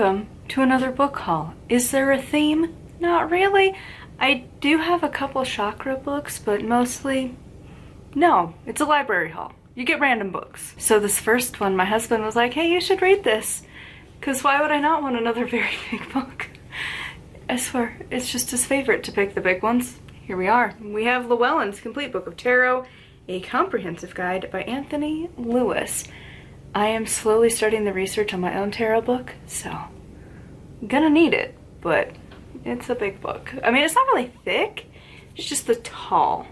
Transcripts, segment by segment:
welcome to another book haul. Is there a theme? Not really. I do have a couple chakra books, but mostly, no, it's a library haul. You get random books. So this first one, my husband was like, hey, you should read this. Because why would I not want another very big book? I swear, it's just his favorite to pick the big ones. Here we are. We have Llewellyn's Complete Book of Tarot, a comprehensive guide by Anthony Lewis. I am slowly starting the research on my own tarot book, so I'm gonna need it, but it's a big book. I mean, it's not really thick, it's just the tall.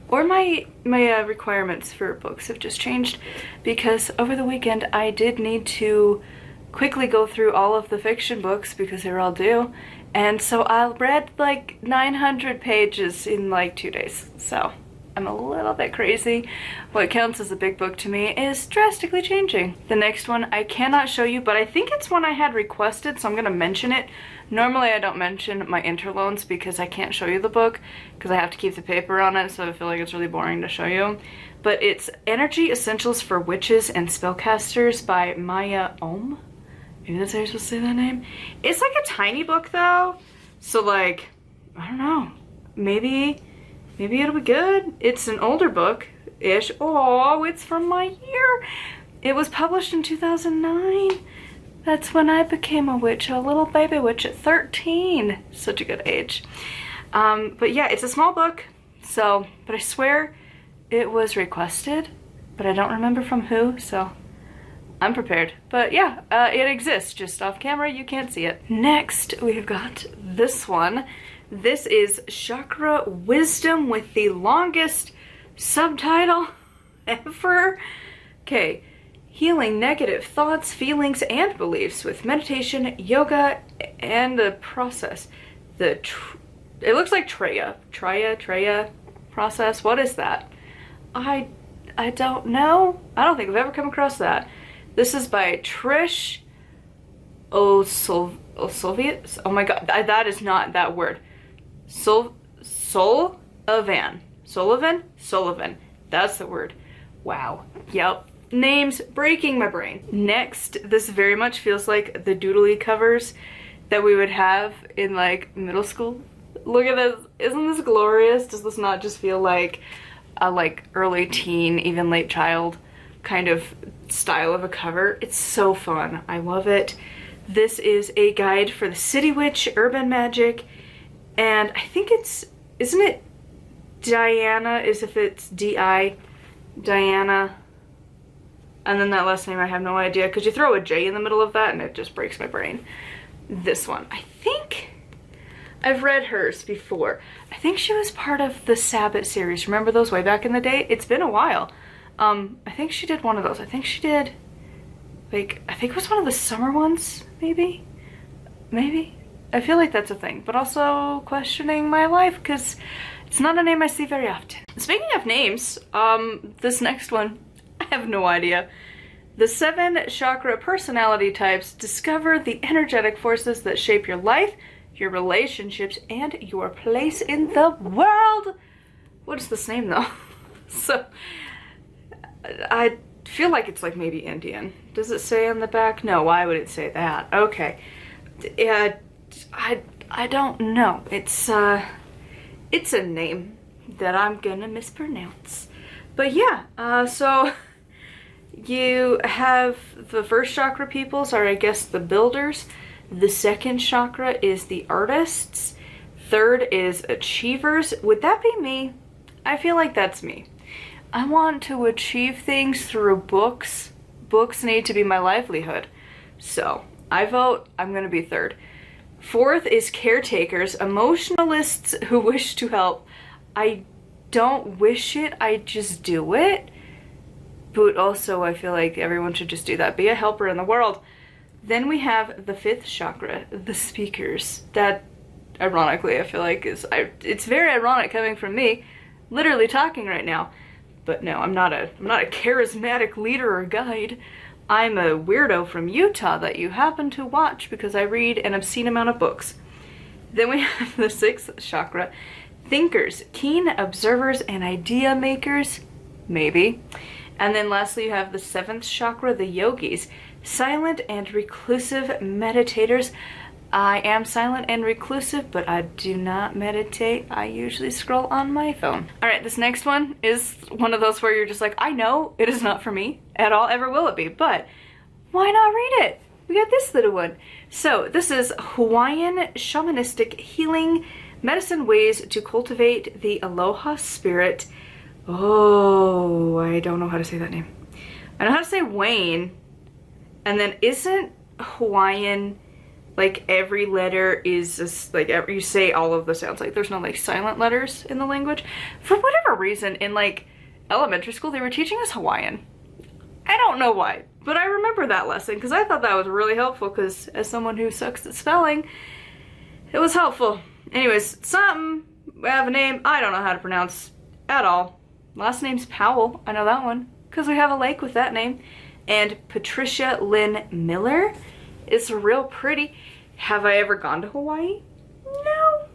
Or my requirements for books have just changed, because over the weekend I did need to quickly go through all of the fiction books because they were all due, and so I read like 900 pages in like 2 days, so I'm a little bit crazy. What counts as a big book to me is drastically changing. The next one I cannot show you, but I think it's one I had requested, so I'm gonna mention it. Normally I don't mention my interloans because I can't show you the book because I have to keep the paper on it, so I feel like it's really boring to show you. But it's Energy Essentials for Witches and Spellcasters by Maya Ohm. Maybe that's how you're supposed to say that name. It's like a tiny book though, so like, I don't know, maybe it'll be good. It's an older book-ish. Oh, it's from my year. It was published in 2009. That's when I became a witch, a little baby witch at 13. Such a good age. But yeah, it's a small book, so, but I swear it was requested, but I don't remember from who, so I'm prepared. But yeah, it exists, just off camera, you can't see it. Next, we've got this one. This is Chakra Wisdom with the longest subtitle ever. Okay, healing negative thoughts, feelings, and beliefs with meditation, yoga, and the process. It looks like Treya process. What is that? I don't know. I don't think I've ever come across that. This is by Trish O'Sullivan. Oh my god, that is not that word. Sullivan. That's the word. Wow. Yep. Names breaking my brain. Next, this very much feels like the doodly covers that we would have in like middle school. Look at this. Isn't this glorious? Does this not just feel like a like early teen, even late child kind of style of a cover? It's so fun. I love it. This is a guide for the City Witch, Urban Magic, and I think it's, isn't it Diana, as if it's D-I, Diana, and then that last name I have no idea, because you throw a J in the middle of that and it just breaks my brain. This one, I think I've read hers before. I think she was part of the Sabbath series. Remember those way back in the day? It's been a while. I think she did one of those. I think she did, like, I think it was one of the summer ones, maybe? Maybe? I feel like that's a thing, but also questioning my life because it's not a name I see very often. Speaking of names, this next one, I have no idea. The 7 chakra personality types discover the energetic forces that shape your life, your relationships, and your place in the world. What is this name though? So, I feel like it's like maybe Indian. Does it say on the back? No, why would it say that? Okay. I don't know. It's a name that I'm gonna mispronounce. But yeah, so you have the first chakra peoples are, I guess, the builders. The second chakra is the artists. Third is achievers. Would that be me? I feel like that's me. I want to achieve things through books. Books need to be my livelihood. So I vote I'm gonna be third. Fourth is caretakers, emotionalists who wish to help. I don't wish it, I just do it. But also I feel like everyone should just do that. Be a helper in the world. Then we have the 5th chakra, the speakers. That, ironically, I feel like it's very ironic coming from me, literally talking right now. But no, I'm not a charismatic leader or guide. I'm a weirdo from Utah that you happen to watch because I read an obscene amount of books. Then we have the 6th chakra, thinkers, keen observers and idea makers, maybe. And then lastly you have the 7th chakra, the yogis. Silent and reclusive meditators. I am silent and reclusive, but I do not meditate. I usually scroll on my phone. All right, this next one is one of those where you're just like, I know it is not for me at all, ever will it be, but why not read it? We got this little one. So this is Hawaiian Shamanistic Healing Medicine Ways to Cultivate the Aloha Spirit. Oh, I don't know how to say that name. I know how to say Wayne. And then isn't Hawaiian, like every letter is just like you say all of the sounds, like there's no like silent letters in the language. For whatever reason in like elementary school they were teaching us Hawaiian. I don't know why, but I remember that lesson because I thought that was really helpful because as someone who sucks at spelling, it was helpful. Anyways, something, we have a name I don't know how to pronounce at all. Last name's Powell, I know that one because we have a lake with that name. And Patricia Lynn Miller. It's real pretty. Have I ever gone to Hawaii? No.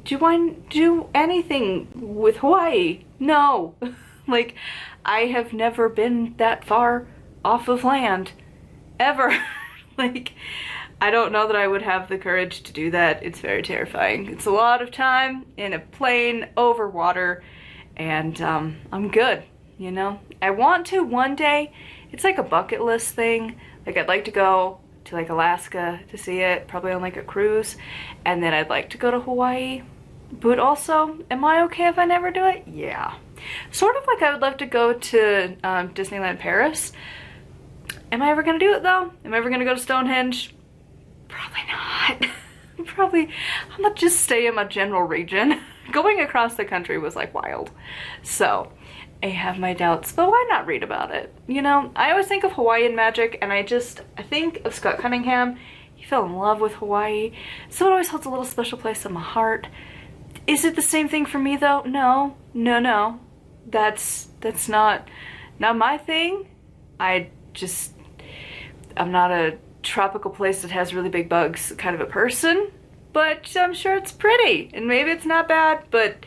Do I do anything with Hawaii? No. Like, I have never been that far off of land. Ever. Like, I don't know that I would have the courage to do that. It's very terrifying. It's a lot of time in a plane over water. And I'm good, you know? I want to one day. It's like a bucket list thing. Like, I'd like to go to like Alaska to see it, probably on like a cruise, and then I'd like to go to Hawaii. But also, am I okay if I never do it? Yeah. Sort of like I would love to go to Disneyland Paris. Am I ever gonna do it though? Am I ever gonna go to Stonehenge? Probably not. Probably, I'm gonna just stay in my general region. Going across the country was like wild. So, I have my doubts, but why not read about it? You know, I always think of Hawaiian Magic, and I think of Scott Cunningham. He fell in love with Hawaii, so it always holds a little special place in my heart. Is it the same thing for me though? No, no, no. That's not my thing. I'm not a tropical place that has really big bugs kind of a person, but I'm sure it's pretty, and maybe it's not bad, but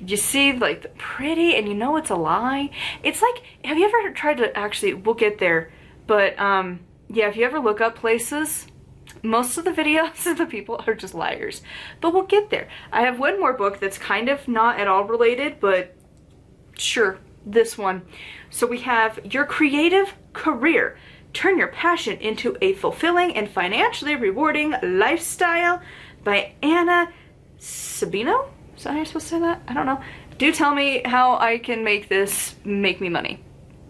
you see like the pretty and you know it's a lie. It's like, have you ever tried to actually, we'll get there, but yeah, if you ever look up places, most of the videos of the people are just liars, but we'll get there. I have one more book that's kind of not at all related, but sure, this one. So we have Your Creative Career. Turn your passion into a fulfilling and financially rewarding lifestyle by Anna Sabino. Is that how you're supposed to say that? I don't know. Do tell me how I can make this make me money.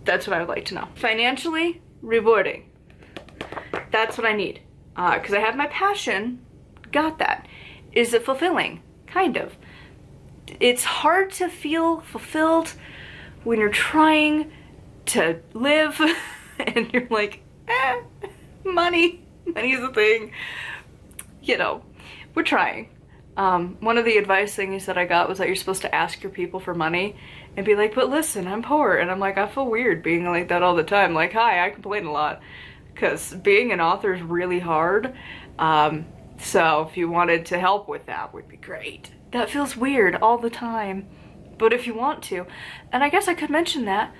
That's what I would like to know. Financially rewarding. That's what I need. Because I have my passion. Got that. Is it fulfilling? Kind of. It's hard to feel fulfilled when you're trying to live and you're like, money. Money's a thing. You know, we're trying. One of the advice things that I got was that you're supposed to ask your people for money and be like, but listen, I'm poor. And I'm like, I feel weird being like that all the time. Like, hi, I complain a lot. Because being an author is really hard. So if you wanted to help with that would be great. That feels weird all the time. But if you want to, and I guess I could mention that,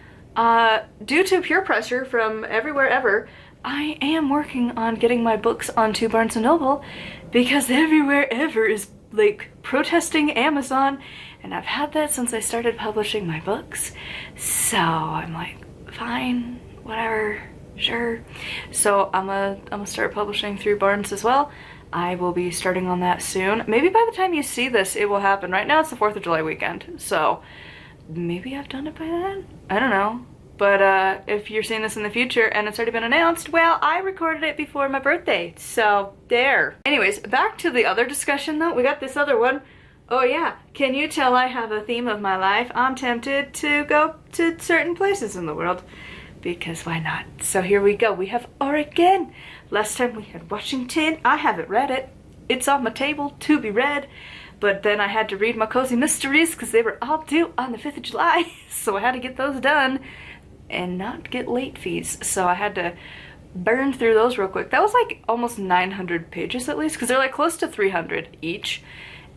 due to peer pressure from everywhere ever, I am working on getting my books onto Barnes & Noble because everywhere ever is like protesting Amazon, and I've had that since I started publishing my books. So I'm like, fine, whatever, sure. So I'm gonna start publishing through Barnes as well. I will be starting on that soon. Maybe by the time you see this, it will happen. Right now it's the 4th of July weekend, so maybe I've done it by then? I don't know. But if you're seeing this in the future and it's already been announced, well, I recorded it before my birthday, so there. Anyways, back to the other discussion though. We got this other one. Oh yeah, can you tell I have a theme of my life? I'm tempted to go to certain places in the world, because why not? So here we go. We have Oregon. Last time we had Washington. I haven't read it. It's on my table to be read. But then I had to read my cozy mysteries because they were all due on the 5th of July. So I had to get those done and not get late fees. So I had to burn through those real quick. That was like almost 900 pages at least, because they're like close to 300 each.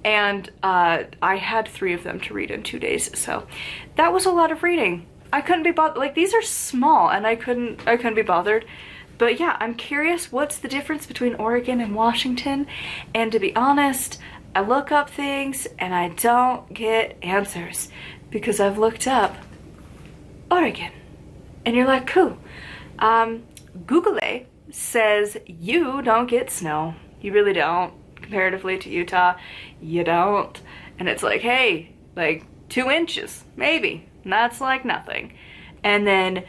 And I had 3 of them to read in 2 days. So that was a lot of reading. I couldn't be bothered. Like, these are small and I couldn't be bothered. But yeah, I'm curious what's the difference between Oregon and Washington, and to be honest, I look up things and I don't get answers because I've looked up Oregon. And you're like, cool. Google says you don't get snow. You really don't. Comparatively to Utah, you don't. And it's like, hey, like 2 inches, maybe. And that's like nothing. And then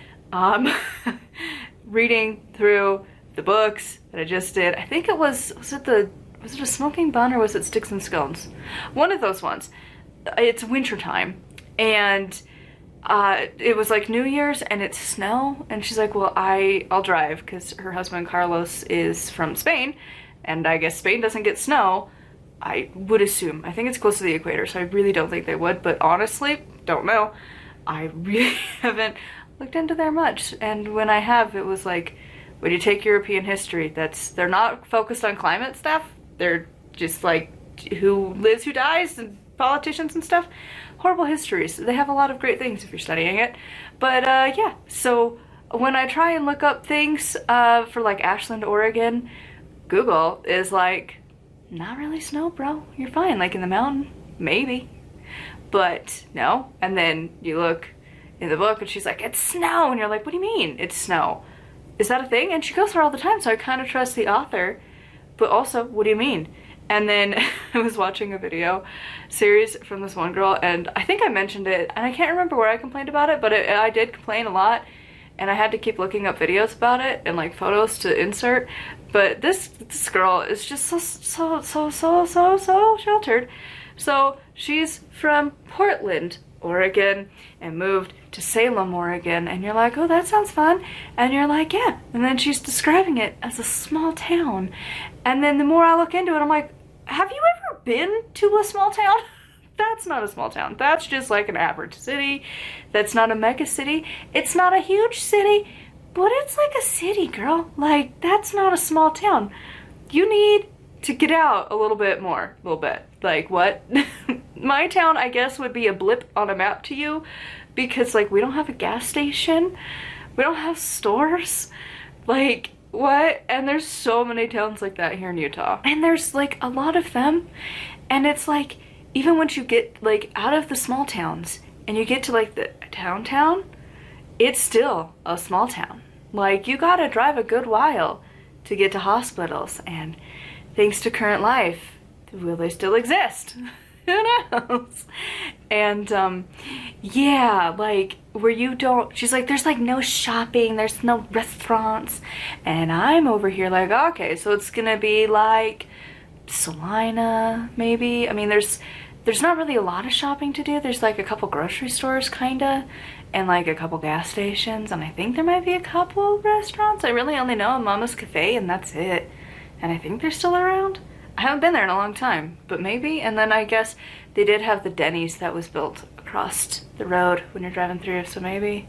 reading through the books that I just did, I think it was it a Smoking Bun or was it Sticks and Scones? One of those ones. It's winter time, and it was like New Year's and it's snow, and she's like, well, I'll drive, because her husband Carlos is from Spain, and I guess Spain doesn't get snow. I would assume. I think it's close to the equator, so I really don't think they would, but honestly, don't know. I really haven't looked into there much, and when I have, it was like, when you take European history, they're not focused on climate stuff. They're just like who lives, who dies, and politicians and stuff. Horrible histories. They have a lot of great things if you're studying it. But yeah, so when I try and look up things for like Ashland, Oregon, Google is like, not really snow, bro. You're fine. Like in the mountain, maybe. But no. And then you look in the book and she's like, it's snow. And you're like, what do you mean it's snow? Is that a thing? And she goes there all the time, so I kind of trust the author. But also, what do you mean? And then I was watching a video series from this one girl, and I think I mentioned it, and I can't remember where I complained about it, but I did complain a lot, and I had to keep looking up videos about it and like photos to insert. But this girl is just so sheltered. So she's from Portland, Oregon, and moved to Salem, Oregon, and you're like, oh, that sounds fun, and you're like, yeah, and then she's describing it as a small town, and then the more I look into it, I'm like, have you ever been to a small town? That's not a small town. That's just like an average city. That's not a mega city. It's not a huge city, but it's like a city, girl. Like, that's not a small town. You need to get out a little bit more, a little bit. Like, what? My town, I guess, would be a blip on a map to you, because like we don't have a gas station, we don't have stores, like what? And there's so many towns like that here in Utah, and there's like a lot of them, and it's like, even once you get like out of the small towns and you get to like the town, it's still a small town. Like, you gotta drive a good while to get to hospitals, and thanks to current life, will they still exist? Who knows? And yeah, like where you don't, she's like, there's like no shopping, there's no restaurants, and I'm over here like, okay, so it's gonna be like Salina, maybe. I mean, there's not really a lot of shopping to do. There's like a couple grocery stores kinda, and like a couple gas stations, and I think there might be a couple restaurants. I really only know a Mama's Cafe, and that's it. And I think they're still around. I haven't been there in a long time, but maybe. And then I guess they did have the Denny's that was built across the road when you're driving through, so maybe,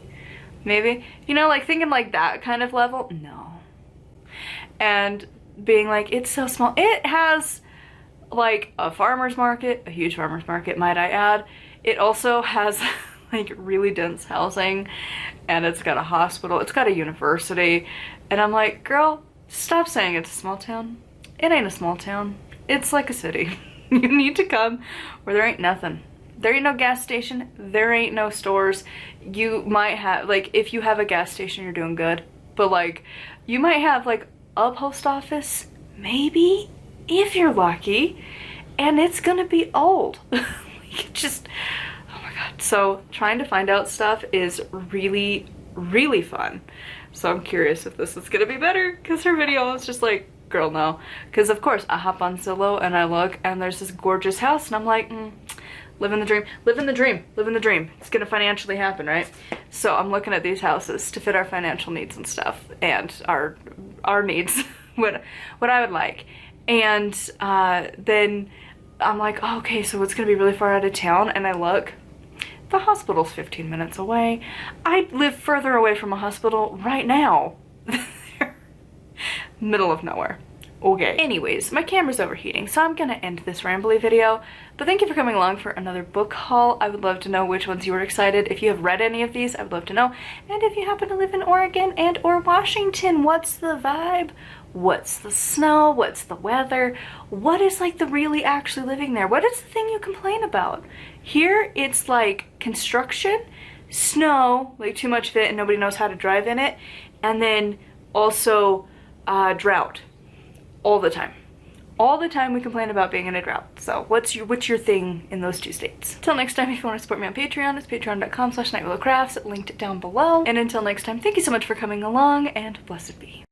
you know, like thinking like that kind of level, no. And being like, it's so small. It has like a farmer's market, a huge farmer's market, might I add. It also has like really dense housing, and it's got a hospital, it's got a university, and I'm like, girl, stop saying it's a small town. It ain't a small town. It's like a city. You need to come where there ain't nothing. There ain't no gas station. There ain't no stores. You might have, like, if you have a gas station, you're doing good. But, like, you might have, like, a post office, maybe, if you're lucky. And it's gonna be old. Like, just, oh my god. So, trying to find out stuff is really, really fun. So, I'm curious if this is gonna be better, because her video was just like, girl, no. Because of course I hop on Zillow and I look, and there's this gorgeous house, and I'm like, living the dream, living the dream, living the dream. It's gonna financially happen, right? So I'm looking at these houses to fit our financial needs and stuff, and our needs, what I would like. And then I'm like, oh, okay, so it's gonna be really far out of town, and I look, the hospital's 15 minutes away. I live further away from a hospital right now. Middle of nowhere. Okay. Anyways, my camera's overheating, so I'm gonna end this rambly video. But thank you for coming along for another book haul. I would love to know which ones you were excited. If you have read any of these, I would love to know. And if you happen to live in Oregon and or Washington, what's the vibe? What's the snow? What's the weather? What is like the really actually living there? What is the thing you complain about? Here, it's like construction, snow, like too much of it and nobody knows how to drive in it, and then also drought. All the time. All the time we complain about being in a drought. So what's your thing in those two states? Till next time, if you want to support me on Patreon, it's patreon.com/nightwillowcrafts, linked down below. And until next time, thank you so much for coming along, and blessed be.